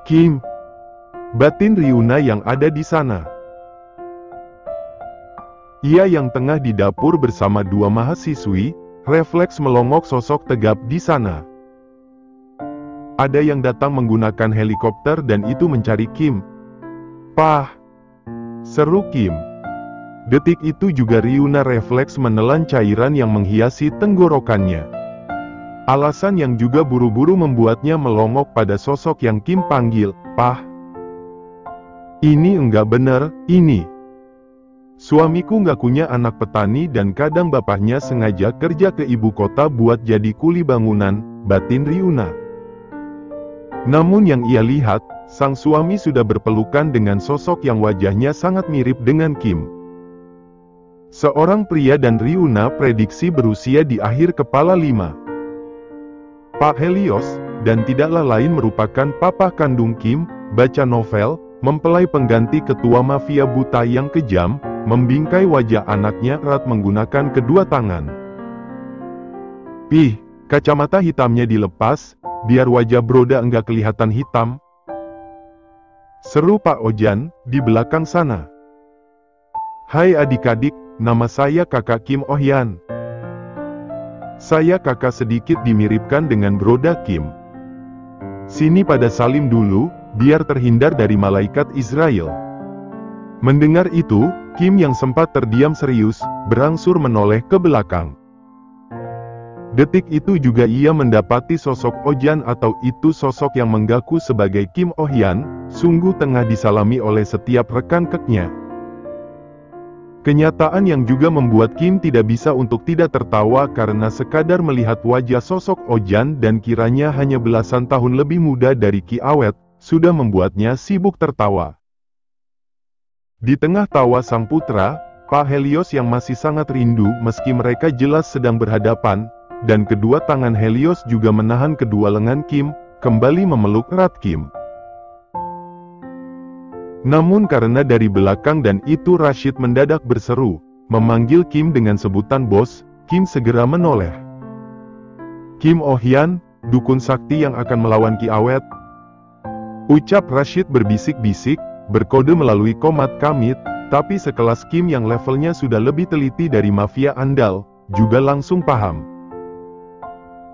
Kim, batin Ryuna yang ada di sana. Ia yang tengah di dapur bersama dua mahasiswi, refleks melongok sosok tegap di sana. Ada yang datang menggunakan helikopter dan itu mencari Kim. Pah! Seru Kim. Detik itu juga Ryuna refleks menelan cairan yang menghiasi tenggorokannya. Alasan yang juga buru-buru membuatnya melongok pada sosok yang Kim panggil, Pah. Ini enggak bener, ini. Suamiku ngakunya anak petani dan kadang bapaknya sengaja kerja ke ibu kota buat jadi kuli bangunan, batin Ryuna. Namun yang ia lihat, sang suami sudah berpelukan dengan sosok yang wajahnya sangat mirip dengan Kim. Seorang pria dan Ryuna prediksi berusia di akhir kepala 5. Pak Helios, dan tidaklah lain merupakan papa kandung Kim, baca novel, mempelai pengganti ketua mafia buta yang kejam, membingkai wajah anaknya erat menggunakan kedua tangan. Pih, kacamata hitamnya dilepas, biar wajah Broda enggak kelihatan hitam. Seru Pak Ojan, di belakang sana. Hai adik-adik, nama saya kakak Kim Oh-Hyan. Saya kakak sedikit dimiripkan dengan Broda Kim. Sini pada salim dulu, biar terhindar dari malaikat Israel. Mendengar itu, Kim yang sempat terdiam serius, berangsur menoleh ke belakang. Detik itu juga ia mendapati sosok Ojan atau itu sosok yang mengaku sebagai Kim Oh-Hyan, sungguh tengah disalami oleh setiap rekan keknya. Kenyataan yang juga membuat Kim tidak bisa untuk tidak tertawa karena sekadar melihat wajah sosok Ojan dan kiranya hanya belasan tahun lebih muda dari Ki Awet, sudah membuatnya sibuk tertawa. Di tengah tawa sang putra, Pak Helios yang masih sangat rindu meski mereka jelas sedang berhadapan, dan kedua tangan Helios juga menahan kedua lengan Kim, kembali memeluk erat Kim. Namun karena dari belakang dan itu Rashid mendadak berseru, memanggil Kim dengan sebutan bos, Kim segera menoleh. Kim Oh-Hyan, dukun sakti yang akan melawan Ki Awet. Ucap Rashid berbisik-bisik, berkode melalui komat kamit, tapi sekelas Kim yang levelnya sudah lebih teliti dari mafia andal, juga langsung paham.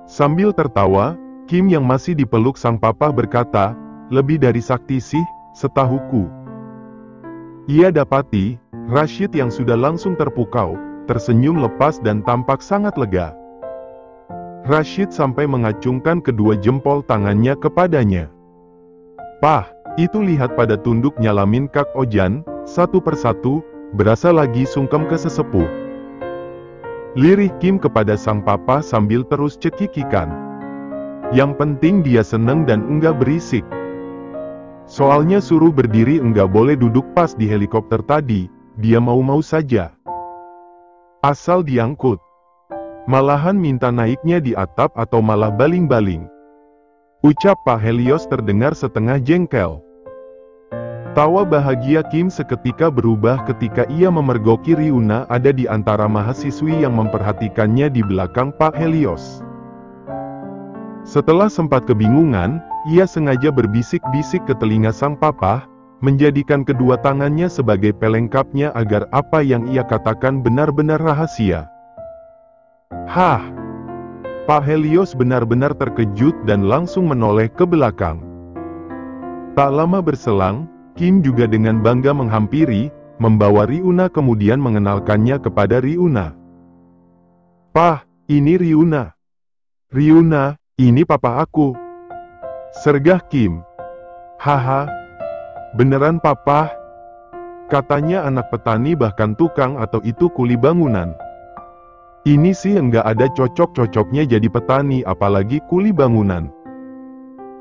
Sambil tertawa, Kim yang masih dipeluk sang papa berkata, lebih dari sakti sih, setahuku. Ia dapati, Rashid yang sudah langsung terpukau, tersenyum lepas dan tampak sangat lega. Rashid sampai mengacungkan kedua jempol tangannya kepadanya. Pah, itu lihat pada tunduk nyalamin Kak Ojan, satu persatu, berasa lagi sungkem ke sesepuh. Lirih Kim kepada sang papa sambil terus cekikikan. Yang penting dia seneng dan enggak berisik. Soalnya suruh berdiri enggak boleh duduk pas di helikopter tadi, dia mau-mau saja. Asal diangkut. Malahan minta naiknya di atap atau malah baling-baling. Ucap Pak Helios terdengar setengah jengkel. Tawa bahagia Kim seketika berubah ketika ia memergoki Ryuna ada di antara mahasiswi yang memperhatikannya di belakang Pak Helios. Setelah sempat kebingungan, ia sengaja berbisik-bisik ke telinga sang papa, menjadikan kedua tangannya sebagai pelengkapnya agar apa yang ia katakan benar-benar rahasia. Hah! Pak Helios benar-benar terkejut dan langsung menoleh ke belakang. Tak lama berselang, Kim juga dengan bangga menghampiri, membawa Ryuna kemudian mengenalkannya kepada Ryuna. Pah, ini Ryuna. Ryuna, ini papa aku. Sergah Kim. Haha. Beneran papa? Katanya anak petani bahkan tukang atau itu kuli bangunan. Ini sih enggak ada cocok-cocoknya jadi petani apalagi kuli bangunan.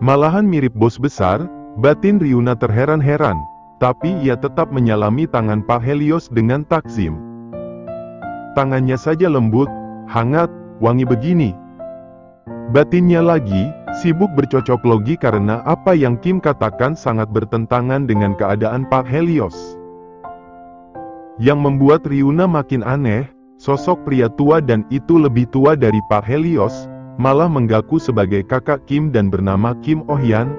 Malahan mirip bos besar, batin Ryuna terheran-heran, tapi ia tetap menyalami tangan Pak Helios dengan takzim. Tangannya saja lembut, hangat, wangi begini. Batinnya lagi, sibuk bercocok logi karena apa yang Kim katakan sangat bertentangan dengan keadaan Pak Helios. Yang membuat Ryuna makin aneh, sosok pria tua dan itu lebih tua dari Pak Helios, malah mengaku sebagai kakak Kim dan bernama Kim Oh-Hyan.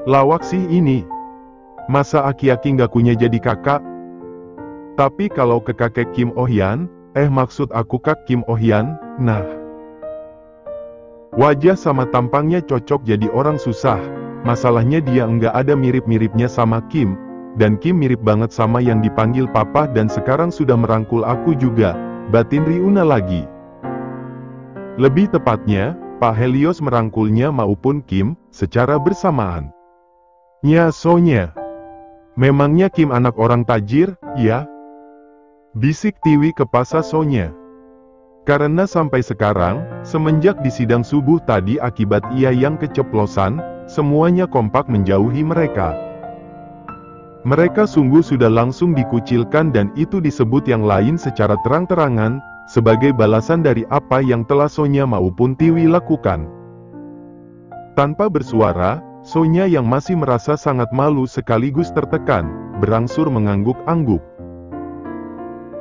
Lawak sih ini. Masa aki-aki nggak punya jadi kakak? Tapi kalau ke kakek Kim Oh Hyun, maksud aku Kak Kim Oh Hyun, nah. Wajah sama tampangnya cocok jadi orang susah. Masalahnya dia nggak ada mirip-miripnya sama Kim. Dan Kim mirip banget sama yang dipanggil papa dan sekarang sudah merangkul aku juga, batin Ryuna lagi. Lebih tepatnya, Pak Helios merangkulnya maupun Kim, secara bersamaan. Ya Sonya. Memangnya Kim anak orang tajir, ya? Bisik Tiwi ke Pasa Sonya. Karena sampai sekarang, semenjak di sidang subuh tadi akibat ia yang keceplosan, semuanya kompak menjauhi mereka. Mereka sungguh sudah langsung dikucilkan dan itu disebut yang lain secara terang-terangan, sebagai balasan dari apa yang telah Sonya maupun Tiwi lakukan. Tanpa bersuara, Sonya yang masih merasa sangat malu sekaligus tertekan, berangsur mengangguk-angguk.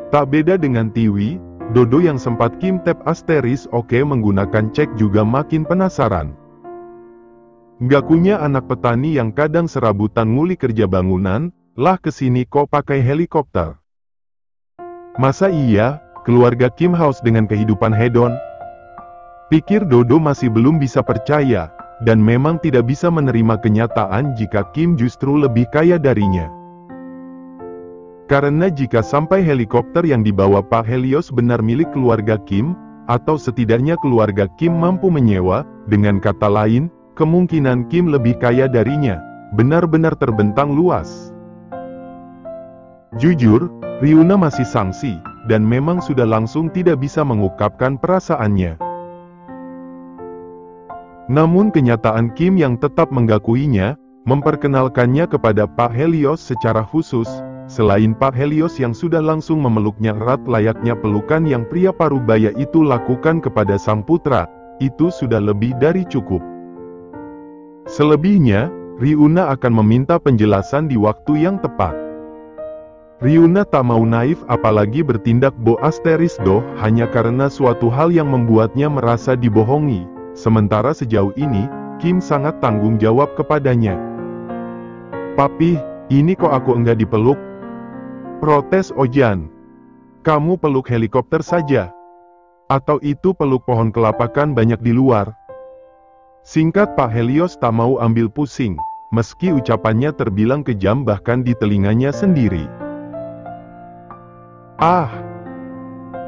Tak beda dengan Tiwi, Dodo yang sempat Kim tap asteris oke menggunakan cek juga makin penasaran. Ngakunya anak petani yang kadang serabutan ngulik kerja bangunan, lah kesini kok pakai helikopter. Masa iya, keluarga Kim House dengan kehidupan hedon? Pikir Dodo masih belum bisa percaya, dan memang tidak bisa menerima kenyataan jika Kim justru lebih kaya darinya. Karena jika sampai helikopter yang dibawa Pak Helios benar milik keluarga Kim, atau setidaknya keluarga Kim mampu menyewa, dengan kata lain, kemungkinan Kim lebih kaya darinya, benar-benar terbentang luas. Jujur, Ryuna masih sangsi, dan memang sudah langsung tidak bisa mengungkapkan perasaannya. Namun kenyataan Kim yang tetap menggakuinya, memperkenalkannya kepada Pak Helios secara khusus, selain Pak Helios yang sudah langsung memeluknya erat layaknya pelukan yang pria parubaya itu lakukan kepada sang putra, itu sudah lebih dari cukup. Selebihnya, Ryuna akan meminta penjelasan di waktu yang tepat. Ryuna tak mau naif apalagi bertindak boh hanya karena suatu hal yang membuatnya merasa dibohongi, sementara sejauh ini, Kim sangat tanggung jawab kepadanya. Papi, ini kok aku enggak dipeluk? Protes Ojan. Kamu peluk helikopter saja. Atau itu peluk pohon kelapa kan banyak di luar. Singkat Pak Helios tak mau ambil pusing, meski ucapannya terbilang kejam bahkan di telinganya sendiri. Ah,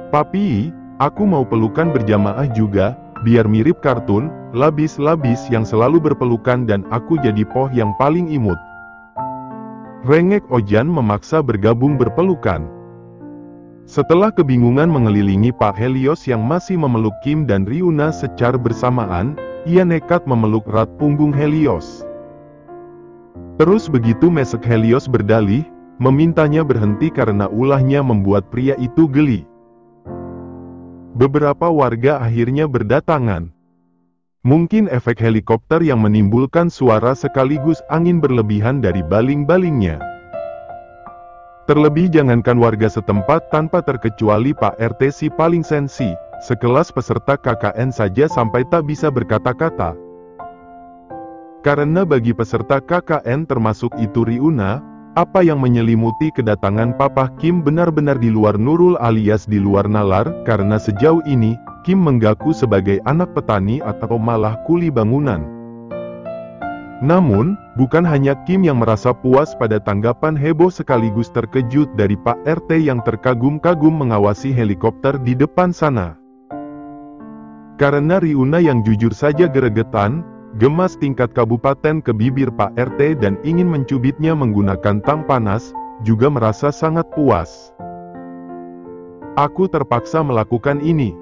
Papi, aku mau pelukan berjamaah juga, biar mirip kartun, labis-labis yang selalu berpelukan dan aku jadi poh yang paling imut. Rengek Ojan memaksa bergabung berpelukan. Setelah kebingungan mengelilingi Pak Helios yang masih memeluk Kim dan Ryuna secara bersamaan, ia nekat memeluk erat punggung Helios. Terus begitu mesek Helios berdalih, memintanya berhenti karena ulahnya membuat pria itu geli. Beberapa warga akhirnya berdatangan. Mungkin efek helikopter yang menimbulkan suara sekaligus angin berlebihan dari baling-balingnya. Terlebih jangankan warga setempat tanpa terkecuali Pak RT si paling sensi, sekelas peserta KKN saja sampai tak bisa berkata-kata. Karena bagi peserta KKN termasuk itu Ryuna, apa yang menyelimuti kedatangan Papa Kim benar-benar di luar Nurul alias di luar nalar, karena sejauh ini, Kim menggaku sebagai anak petani atau malah kuli bangunan. Namun, bukan hanya Kim yang merasa puas pada tanggapan heboh sekaligus terkejut dari Pak RT yang terkagum-kagum mengawasi helikopter di depan sana. Karena Ryuna yang jujur saja geregetan, gemas tingkat kabupaten ke bibir Pak RT dan ingin mencubitnya menggunakan tang panas, juga merasa sangat puas. Aku terpaksa melakukan ini.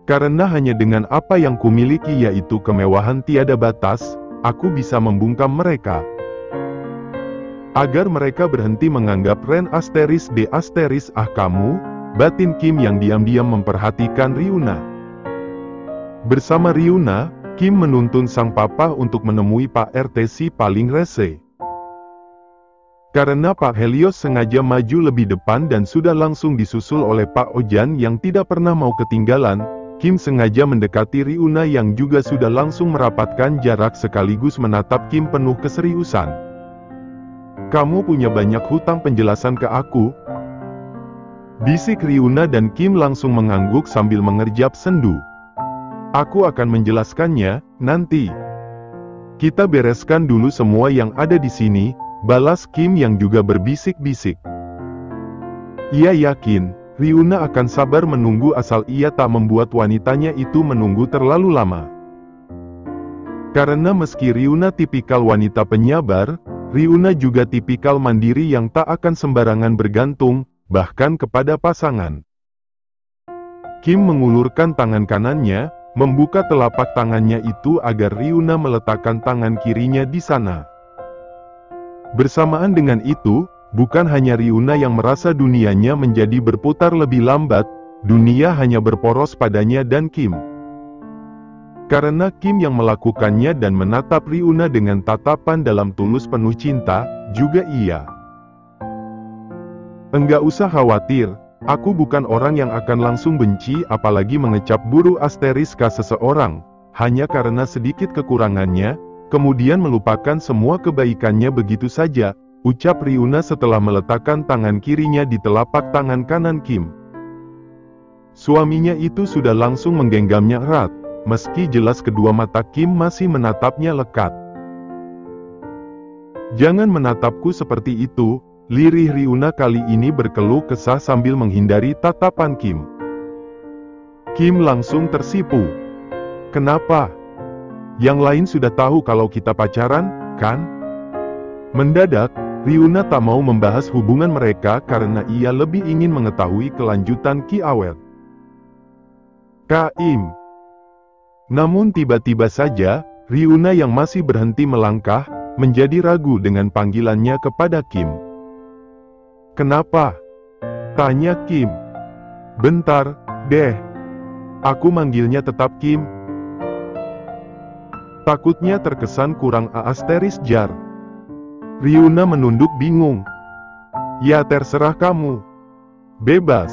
Karena hanya dengan apa yang kumiliki yaitu kemewahan tiada batas, aku bisa membungkam mereka. Agar mereka berhenti menganggap Ren asteris D asteris kamu, batin Kim yang diam-diam memperhatikan Ryuna. Bersama Ryuna, Kim menuntun sang papa untuk menemui Pak RT si paling rese. Karena Pak Helios sengaja maju lebih depan dan sudah langsung disusul oleh Pak Ojan yang tidak pernah mau ketinggalan, Kim sengaja mendekati Riuna yang juga sudah langsung merapatkan jarak sekaligus menatap Kim penuh keseriusan. "Kamu punya banyak hutang penjelasan ke aku?" bisik Riuna dan Kim langsung mengangguk sambil mengerjap sendu. "Aku akan menjelaskannya, nanti. Kita bereskan dulu semua yang ada di sini," balas Kim yang juga berbisik-bisik. Ia yakin, Riuna akan sabar menunggu asal ia tak membuat wanitanya itu menunggu terlalu lama. Karena meski Riuna tipikal wanita penyabar, Riuna juga tipikal mandiri yang tak akan sembarangan bergantung, bahkan kepada pasangan. Kim mengulurkan tangan kanannya, membuka telapak tangannya itu agar Riuna meletakkan tangan kirinya di sana. Bersamaan dengan itu, bukan hanya Riuna yang merasa dunianya menjadi berputar lebih lambat, dunia hanya berporos padanya dan Kim. Karena Kim yang melakukannya dan menatap Riuna dengan tatapan dalam tulus penuh cinta, juga ia. "Enggak usah khawatir, aku bukan orang yang akan langsung benci apalagi mengecap buruk asteriska seseorang, hanya karena sedikit kekurangannya, kemudian melupakan semua kebaikannya begitu saja," ucap Riuna setelah meletakkan tangan kirinya di telapak tangan kanan Kim. Suaminya itu sudah langsung menggenggamnya erat, meski jelas kedua mata Kim masih menatapnya lekat. "Jangan menatapku seperti itu," lirih Riuna kali ini berkeluh kesah sambil menghindari tatapan Kim. Kim langsung tersipu. "Kenapa? Yang lain sudah tahu kalau kita pacaran, kan?" Mendadak, Riuna tak mau membahas hubungan mereka karena ia lebih ingin mengetahui kelanjutan Ki Awet. "Kaim." Namun tiba-tiba saja, Riuna yang masih berhenti melangkah, menjadi ragu dengan panggilannya kepada Kim. "Kenapa?" tanya Kim. "Bentar, deh. Aku manggilnya tetap Kim." Takutnya terkesan kurang asteris jar. Riuna menunduk bingung. "Ya terserah kamu. Bebas.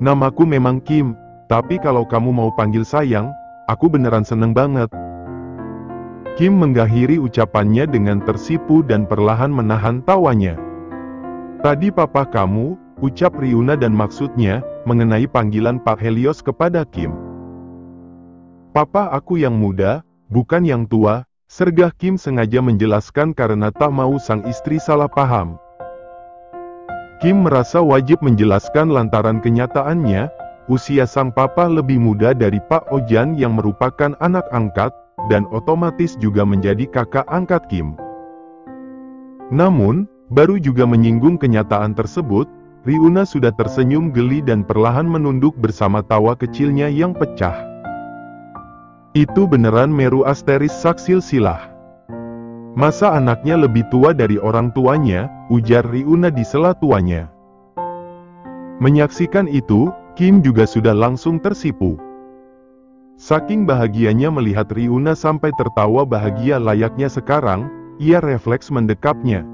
Namaku memang Kim, tapi kalau kamu mau panggil sayang, aku beneran seneng banget." Kim mengakhiri ucapannya dengan tersipu dan perlahan menahan tawanya. "Tadi papa kamu," ucap Riuna dan maksudnya, mengenai panggilan Pak Helios kepada Kim. "Papa aku yang muda, bukan yang tua," sergah Kim sengaja menjelaskan karena tak mau sang istri salah paham. Kim merasa wajib menjelaskan lantaran kenyataannya, usia sang papa lebih muda dari Pak Ojan yang merupakan anak angkat, dan otomatis juga menjadi kakak angkat Kim. Namun, baru juga menyinggung kenyataan tersebut, Riuna sudah tersenyum geli dan perlahan menunduk bersama tawa kecilnya yang pecah. "Itu beneran Meru asteris Saksil Silah. Masa anaknya lebih tua dari orang tuanya?" ujar Riuna di sela tuanya. Menyaksikan itu, Kim juga sudah langsung tersipu. Saking bahagianya melihat Riuna sampai tertawa bahagia layaknya sekarang, ia refleks mendekapnya.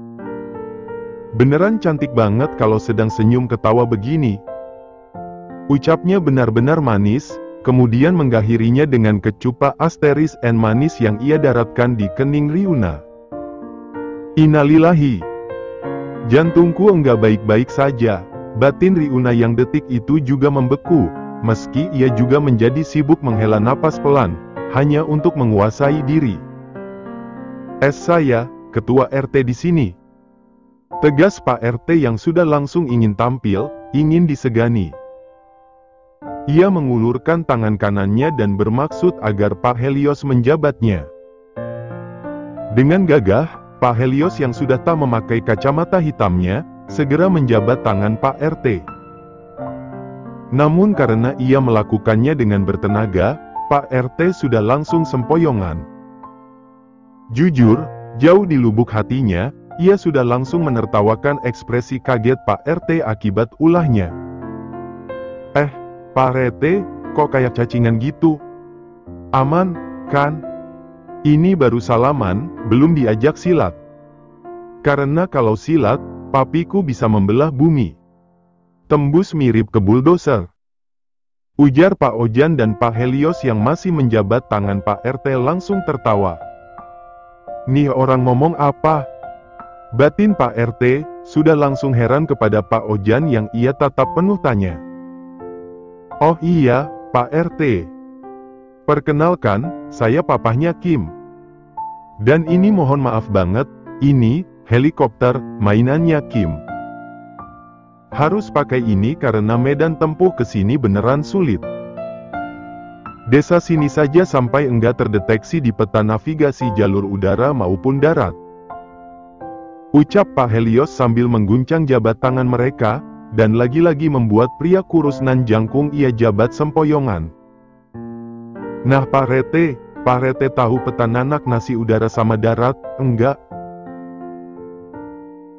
"Beneran cantik banget kalau sedang senyum ketawa begini," ucapnya benar-benar manis. Kemudian mengakhirinya dengan kecupa asteris N manis yang ia daratkan di kening Riuna. "Innalillahi. Jantungku enggak baik-baik saja," batin Riuna yang detik itu juga membeku, meski ia juga menjadi sibuk menghela napas pelan, hanya untuk menguasai diri. Saya, ketua RT di sini," tegas Pak RT yang sudah langsung ingin tampil, ingin disegani. Ia mengulurkan tangan kanannya dan bermaksud agar Pak Helios menjabatnya. Dengan gagah, Pak Helios yang sudah tak memakai kacamata hitamnya, segera menjabat tangan Pak RT. Namun karena ia melakukannya dengan bertenaga, Pak RT sudah langsung sempoyongan. Jujur, jauh di lubuk hatinya, ia sudah langsung menertawakan ekspresi kaget Pak RT akibat ulahnya. Pak RT, kok kayak cacingan gitu? Aman, kan? Ini baru salaman, belum diajak silat. Karena kalau silat, papiku bisa membelah bumi. Tembus mirip ke bulldozer. Ujar Pak Ojan dan Pak Helios yang masih menjabat tangan Pak RT langsung tertawa. Nih orang ngomong apa? Batin Pak RT, sudah langsung heran kepada Pak Ojan yang ia tatap penuh tanya. Oh iya, Pak RT. Perkenalkan, saya papahnya Kim. Dan ini mohon maaf banget, ini helikopter mainannya Kim. Harus pakai ini karena medan tempuh ke sini beneran sulit. Desa sini saja sampai enggak terdeteksi di peta navigasi jalur udara maupun darat. Ucap Pak Helios sambil mengguncang jabat tangan mereka, dan lagi-lagi membuat pria kurus nan jangkung ia jabat sempoyongan. Nah Pak RT tahu peta nanak nasi udara sama darat, enggak?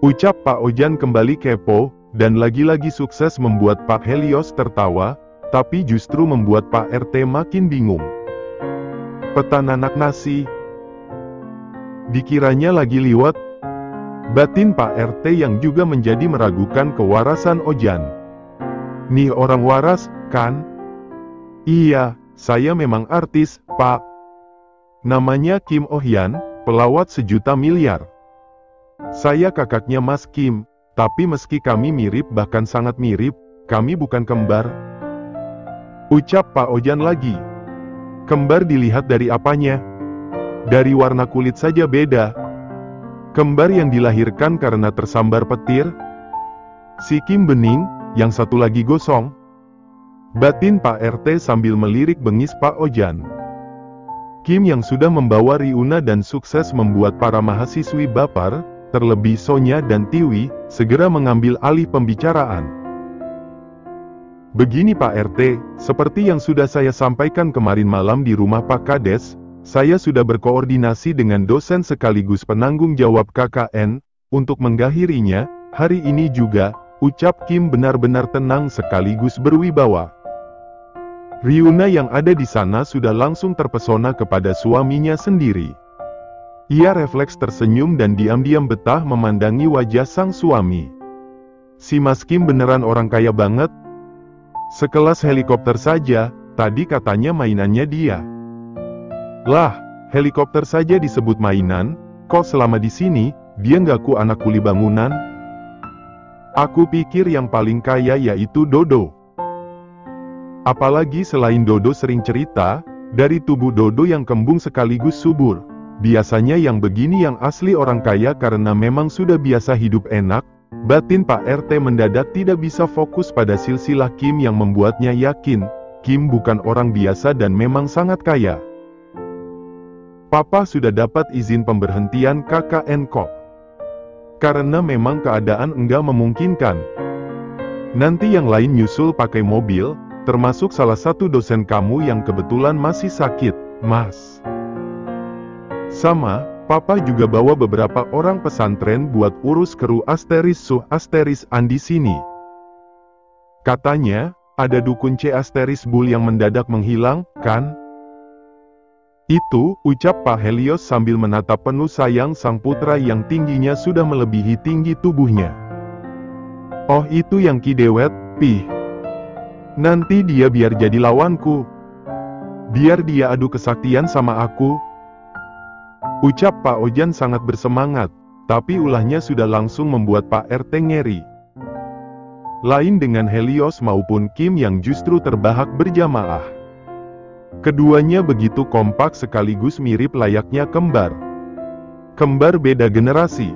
Ucap Pak Ojan kembali kepo, dan lagi-lagi sukses membuat Pak Helios tertawa, tapi justru membuat Pak RT makin bingung. Peta nanak nasi? Dikiranya lagi liwat? Batin Pak RT yang juga menjadi meragukan kewarasan Ojan. Nih orang waras, kan? Iya, saya memang artis, Pak. Namanya Kim Oh Hyun, pelawat sejuta miliar. Saya kakaknya Mas Kim, tapi meski kami mirip bahkan sangat mirip, kami bukan kembar. Ucap Pak Ojan lagi. Kembar dilihat dari apanya? Dari warna kulit saja beda. Kembar yang dilahirkan karena tersambar petir? Si Kim bening, yang satu lagi gosong. Batin Pak RT sambil melirik bengis Pak Ojan. Kim yang sudah membawa Riuna dan sukses membuat para mahasiswi baper, terlebih Sonya dan Tiwi, segera mengambil alih pembicaraan. Begini Pak RT, seperti yang sudah saya sampaikan kemarin malam di rumah Pak Kades, saya sudah berkoordinasi dengan dosen sekaligus penanggung jawab KKN, untuk mengakhirinya, hari ini juga, ucap Kim benar-benar tenang sekaligus berwibawa. Riuna yang ada di sana sudah langsung terpesona kepada suaminya sendiri. Ia refleks tersenyum dan diam-diam betah memandangi wajah sang suami. Si Mas Kim beneran orang kaya banget. Sekelas helikopter saja, tadi katanya mainannya dia. Lah, helikopter saja disebut mainan, kok selama di sini, dia ngaku anak kuli bangunan? Aku pikir yang paling kaya yaitu Dodo. Apalagi selain Dodo sering cerita, dari tubuh Dodo yang kembung sekaligus subur. Biasanya yang begini yang asli orang kaya karena memang sudah biasa hidup enak. Batin Pak RT mendadak tidak bisa fokus pada silsilah Kim yang membuatnya yakin, Kim bukan orang biasa dan memang sangat kaya. Papa sudah dapat izin pemberhentian KKN kok. Karena memang keadaan enggak memungkinkan. Nanti yang lain nyusul pakai mobil, termasuk salah satu dosen kamu yang kebetulan masih sakit, Mas. Sama, Papa juga bawa beberapa orang pesantren buat urus kru *An di sini. Katanya, ada dukun *Bul yang mendadak menghilang, kan? Itu, ucap Pak Helios sambil menatap penuh sayang sang putra yang tingginya sudah melebihi tinggi tubuhnya. Oh itu yang Ki Dewet, Pih. Nanti dia biar jadi lawanku. Biar dia adu kesaktian sama aku. Ucap Pak Ojan sangat bersemangat, tapi ulahnya sudah langsung membuat Pak RT ngeri. Lain dengan Helios maupun Kim yang justru terbahak berjamaah. Keduanya begitu kompak sekaligus mirip layaknya kembar. Kembar beda generasi.